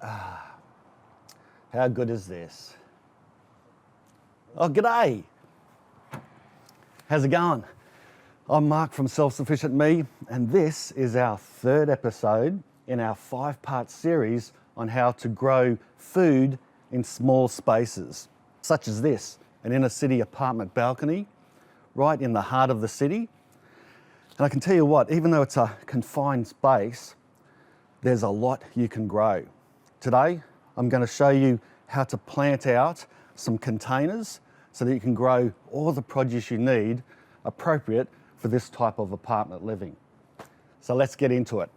How good is this? Oh, g'day. How's it going? I'm Mark from Self-Sufficient Me, and this is our third episode in our 5-part series on how to grow food in small spaces, such as this, an inner city apartment balcony, right in the heart of the city. And I can tell you what, even though it's a confined space, there's a lot you can grow. Today, I'm going to show you how to plant out some containers so that you can grow all the produce you need appropriate for this type of apartment living. So let's get into it.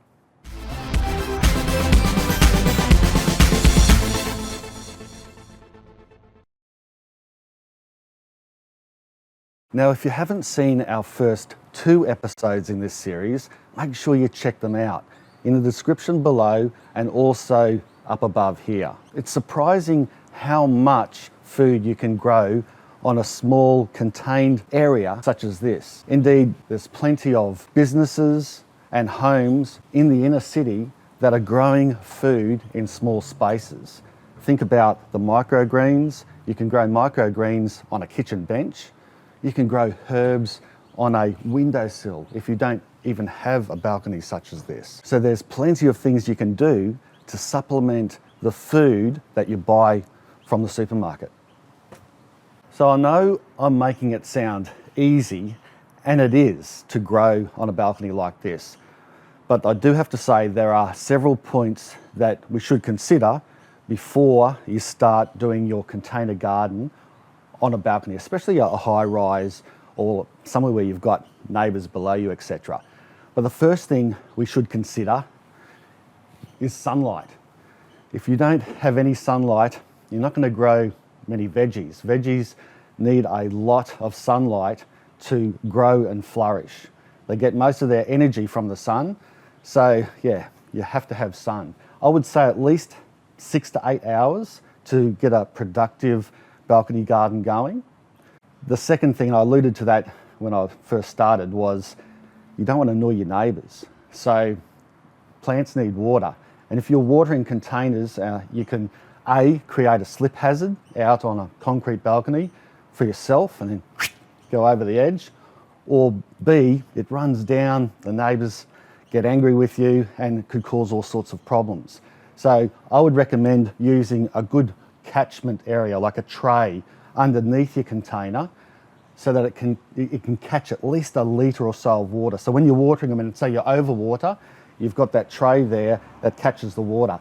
Now, if you haven't seen our first 2 episodes in this series, make sure you check them out in the description below and also up above here. It's surprising how much food you can grow on a small contained area such as this. Indeed, there's plenty of businesses and homes in the inner city that are growing food in small spaces. Think about the microgreens. You can grow microgreens on a kitchen bench. You can grow herbs on a windowsill if you don't even have a balcony such as this. So there's plenty of things you can do to supplement the food that you buy from the supermarket. So I know I'm making it sound easy, and it is to grow on a balcony like this. But I do have to say there are several points that we should consider before you start doing your container garden on a balcony, especially a high rise or somewhere where you've got neighbours below you, etc. But the first thing we should consider is sunlight. If you don't have any sunlight, you're not going to grow many veggies. Veggies need a lot of sunlight to grow and flourish. They get most of their energy from the sun. So yeah, you have to have sun. I would say at least 6 to 8 hours to get a productive balcony garden going. The second thing, I alluded to that when I first started, was you don't want to annoy your neighbours. So plants need water. And if you're watering containers, you can A, create a slip hazard out on a concrete balcony for yourself and then go over the edge, or B, it runs down, the neighbours get angry with you and it could cause all sorts of problems. So I would recommend using a good catchment area, like a tray underneath your container, so that it can catch at least a litre or so of water. So when you're watering them and say you overwater, you've got that tray there that catches the water.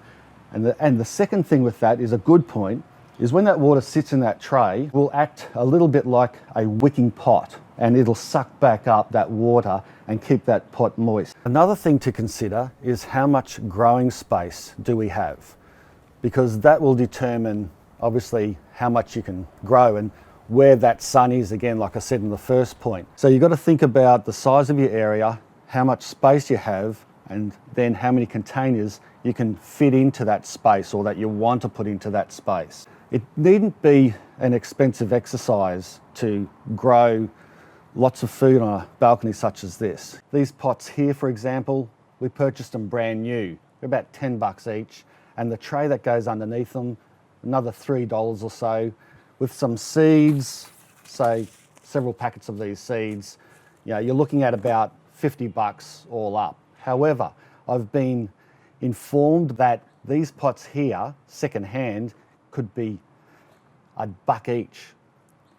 And the second thing with that is a good point, is when that water sits in that tray, will act a little bit like a wicking pot, and it'll suck back up that water and keep that pot moist. Another thing to consider is how much growing space do we have? Because that will determine obviously how much you can grow and where that sun is, again, like I said in the first point. So you've got to think about the size of your area, how much space you have, and then how many containers you can fit into that space or that you want to put into that space. It needn't be an expensive exercise to grow lots of food on a balcony such as this. These pots here, for example, we purchased them brand new. They're about $10 each, and the tray that goes underneath them, another $3 or so, with some seeds, say several packets of these seeds. You know, you're looking at about $50 all up. However, I've been informed that these pots here, second-hand, could be $1 each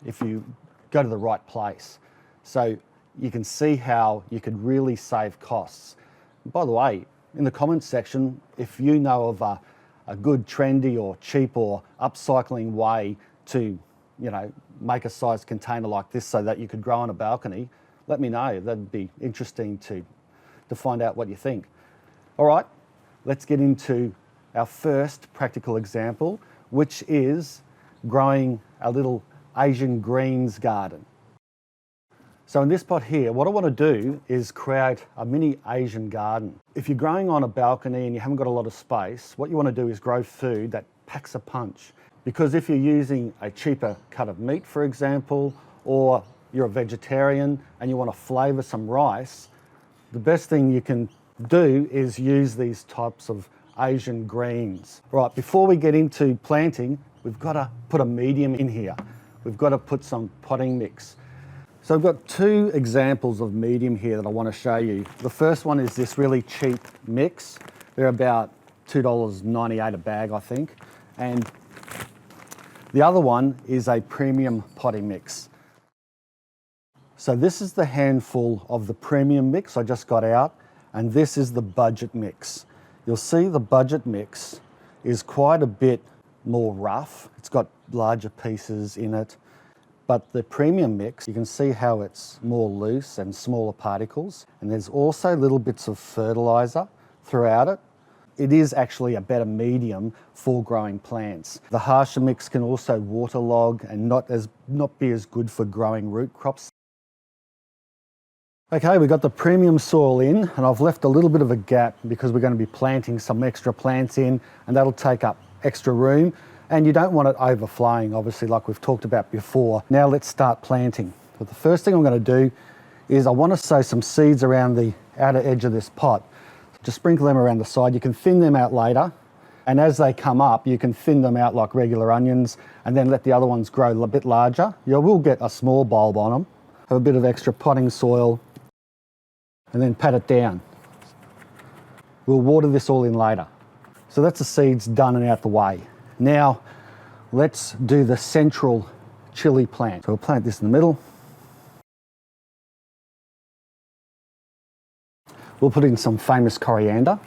if you go to the right place. So you can see how you could really save costs. And by the way, in the comments section, if you know of a good trendy or cheap or upcycling way to, you know, make a sized container like this so that you could grow on a balcony, let me know. That'd be interesting to find out what you think. All right, let's get into our first practical example, which is growing a little Asian greens garden. So in this pot here, what I want to do is create a mini Asian garden. If you're growing on a balcony and you haven't got a lot of space, what you want to do is grow food that packs a punch. Because if you're using a cheaper cut of meat, for example, or you're a vegetarian and you want to flavour some rice, the best thing you can do is use these types of Asian greens. Right, before we get into planting, we've got to put a medium in here. We've got to put some potting mix. So I've got two examples of medium here that I want to show you. The first one is this really cheap mix. They're about $2.98 a bag, I think. And the other one is a premium potting mix. So this is the handful of the premium mix I just got out, and this is the budget mix. You'll see the budget mix is quite a bit more rough. It's got larger pieces in it. But the premium mix, you can see how it's more loose and smaller particles. And there's also little bits of fertilizer throughout it. It is actually a better medium for growing plants. The harsher mix can also waterlog and not be as good for growing root crops. Okay, we've got the premium soil in, and I've left a little bit of a gap because we're going to be planting some extra plants in, and that'll take up extra room. And you don't want it overflowing, obviously, like we've talked about before. Now let's start planting. But the first thing I'm going to do is I want to sow some seeds around the outer edge of this pot. Just sprinkle them around the side. You can thin them out later, and as they come up, you can thin them out like regular onions and then let the other ones grow a bit larger. You will get a small bulb on them. Have a bit of extra potting soil and then pat it down. We'll water this all in later. So that's the seeds done and out the way. Now, let's do the central chili plant. So we'll plant this in the middle. We'll put in some famous coriander.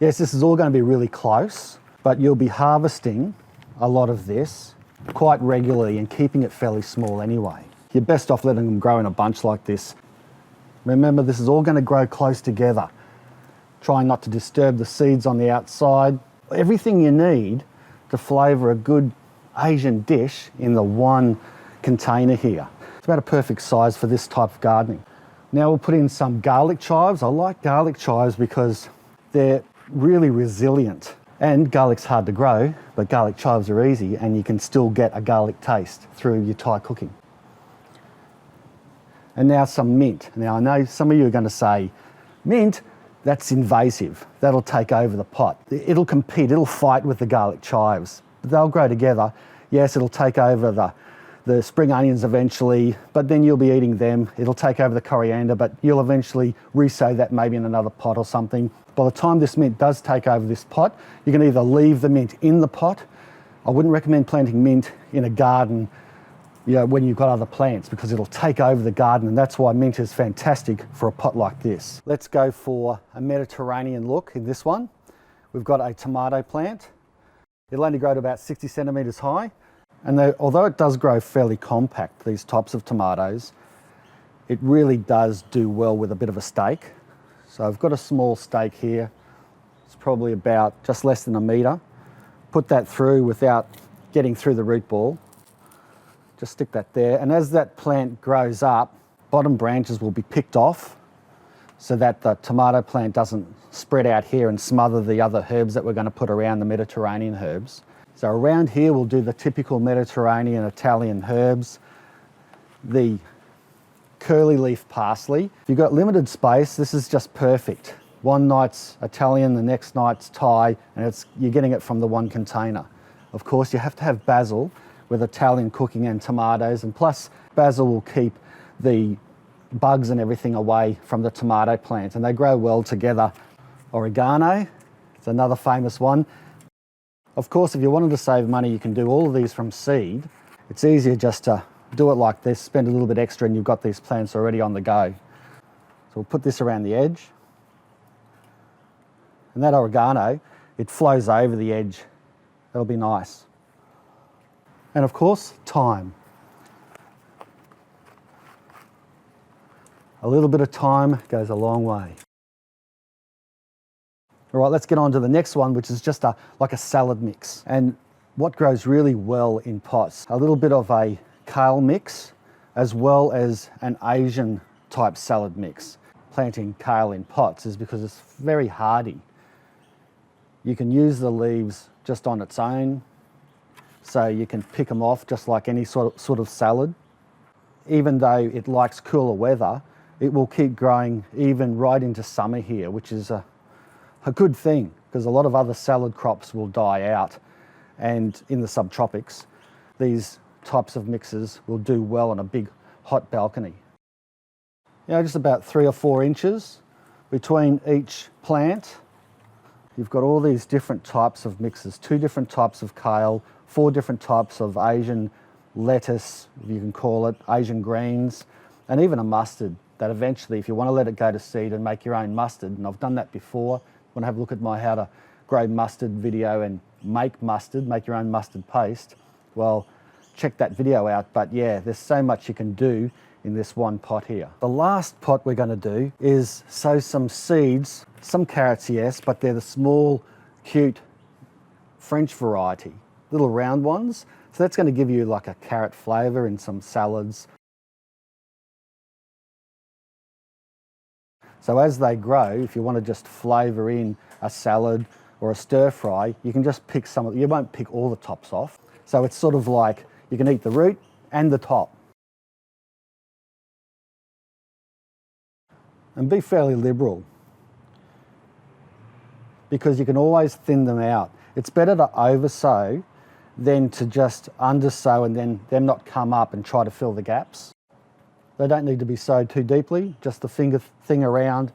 Yes, this is all going to be really close, but you'll be harvesting a lot of this quite regularly and keeping it fairly small anyway. You're best off letting them grow in a bunch like this. Remember, this is all going to grow close together. Try not to disturb the seeds on the outside. Everything you need to flavour a good Asian dish in the one container here. It's about a perfect size for this type of gardening. Now we'll put in some garlic chives. I like garlic chives because they're really resilient. And garlic's hard to grow, but garlic chives are easy and you can still get a garlic taste through your Thai cooking. And now some mint. Now I know some of you are going to say, mint, that's invasive. That'll take over the pot. It'll compete, it'll fight with the garlic chives. They'll grow together. Yes, it'll take over the spring onions eventually, but then you'll be eating them. It'll take over the coriander, but you'll eventually resow that maybe in another pot or something. By the time this mint does take over this pot, you can either leave the mint in the pot. I wouldn't recommend planting mint in a garden, you know, when you've got other plants, because it'll take over the garden, and that's why mint is fantastic for a pot like this. Let's go for a Mediterranean look in this one. We've got a tomato plant. It'll only grow to about 60 centimetres high. And although it does grow fairly compact, these types of tomatoes, it really does do well with a bit of a stake. So I've got a small stake here. It's probably about just less than a metre. Put that through without getting through the root ball. Just stick that there. And as that plant grows up, bottom branches will be picked off so that the tomato plant doesn't spread out here and smother the other herbs that we're going to put around, the Mediterranean herbs. So around here we'll do the typical Mediterranean Italian herbs, the curly leaf parsley. If you've got limited space, this is just perfect. One night's Italian, the next night's Thai, and you're getting it from the one container. Of course, you have to have basil with Italian cooking and tomatoes, and plus basil will keep the bugs and everything away from the tomato plant, and they grow well together. Oregano, it's another famous one. Of course, if you wanted to save money, you can do all of these from seed. It's easier just to do it like this, spend a little bit extra, and you've got these plants already on the go. So we'll put this around the edge. And that oregano, it flows over the edge. That'll be nice. And of course, thyme. A little bit of thyme goes a long way. All right, let's get on to the next one, which is just like a salad mix. And what grows really well in pots, a little bit of a kale mix, as well as an Asian type salad mix. Planting kale in pots is because it's very hardy. You can use the leaves just on its own, so you can pick them off just like any sort of salad. Even though it likes cooler weather, it will keep growing even right into summer here, which is a good thing. because a lot of other salad crops will die out, and in the subtropics, these types of mixes will do well on a big hot balcony. You know, just about 3 or 4 inches between each plant. You've got all these different types of mixes, 2 different types of kale, 4 different types of Asian lettuce, if you can call it, Asian greens, and even a mustard that eventually, if you want to let it go to seed and make your own mustard, and I've done that before, you want to have a look at my how to grow mustard video and make mustard, make your own mustard paste, well, check that video out. But yeah, there's so much you can do in this one pot here. The last pot we're going to do is sow some seeds, some carrots, yes, but they're the small, cute French variety, little round ones. So that's going to give you like a carrot flavour in some salads. So as they grow, if you want to just flavour in a salad or a stir fry, you can just pick some, you won't pick all the tops off. So it's sort of like you can eat the root and the top. And be fairly liberal, because you can always thin them out. It's better to oversow than to just undersow and then them not come up and try to fill the gaps. They don't need to be sowed too deeply, just the finger thing around.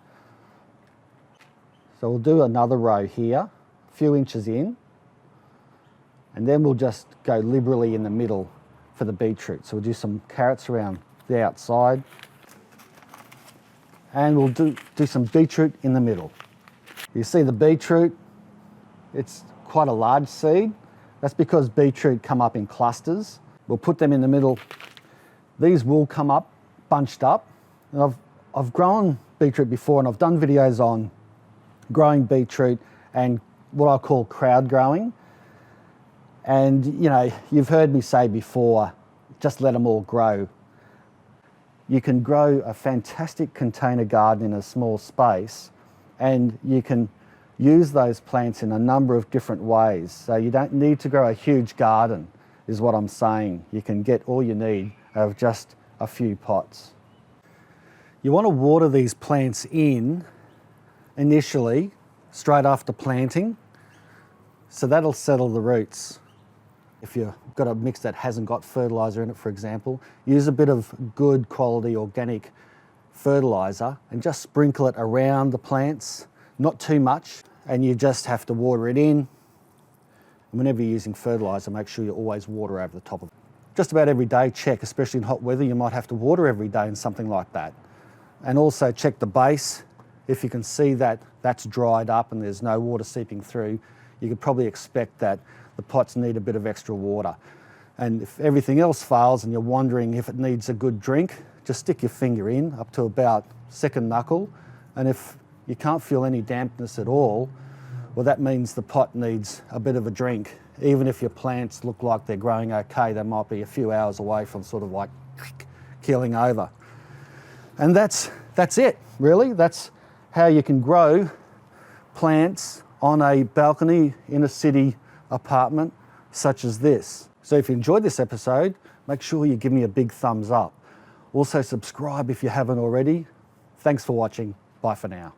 So we'll do another row here, a few inches in, and then we'll just go liberally in the middle for the beetroot. So we'll do some carrots around the outside, and we'll do some beetroot in the middle. You see the beetroot, it's quite a large seed. That's because beetroot come up in clusters. We'll put them in the middle. These will come up bunched up. And I've grown beetroot before, and I've done videos on growing beetroot and what I call crowd growing. And you know, you've heard me say before, just let them all grow. You can grow a fantastic container garden in a small space, and you can use those plants in a number of different ways. So you don't need to grow a huge garden, is what I'm saying. You can get all you need out of just a few pots. You want to water these plants in initially, straight after planting, so that'll settle the roots. If you've got a mix that hasn't got fertiliser in it, for example, use a bit of good quality organic fertiliser and just sprinkle it around the plants, not too much, and you just have to water it in. And whenever you're using fertiliser, make sure you always water over the top of it. Just about every day, check, especially in hot weather, you might have to water every day in something like that. And also check the base. If you can see that that's dried up and there's no water seeping through, you could probably expect that the pots need a bit of extra water. And if everything else fails and you're wondering if it needs a good drink, just stick your finger in up to about second knuckle. And if you can't feel any dampness at all, well, that means the pot needs a bit of a drink. Even if your plants look like they're growing okay, they might be a few hours away from sort of like keeling over. And that's it, really. That's how you can grow plants on a balcony in a city apartment such as this. So if you enjoyed this episode, make sure you give me a big thumbs up. Also subscribe if you haven't already. Thanks for watching. Bye for now.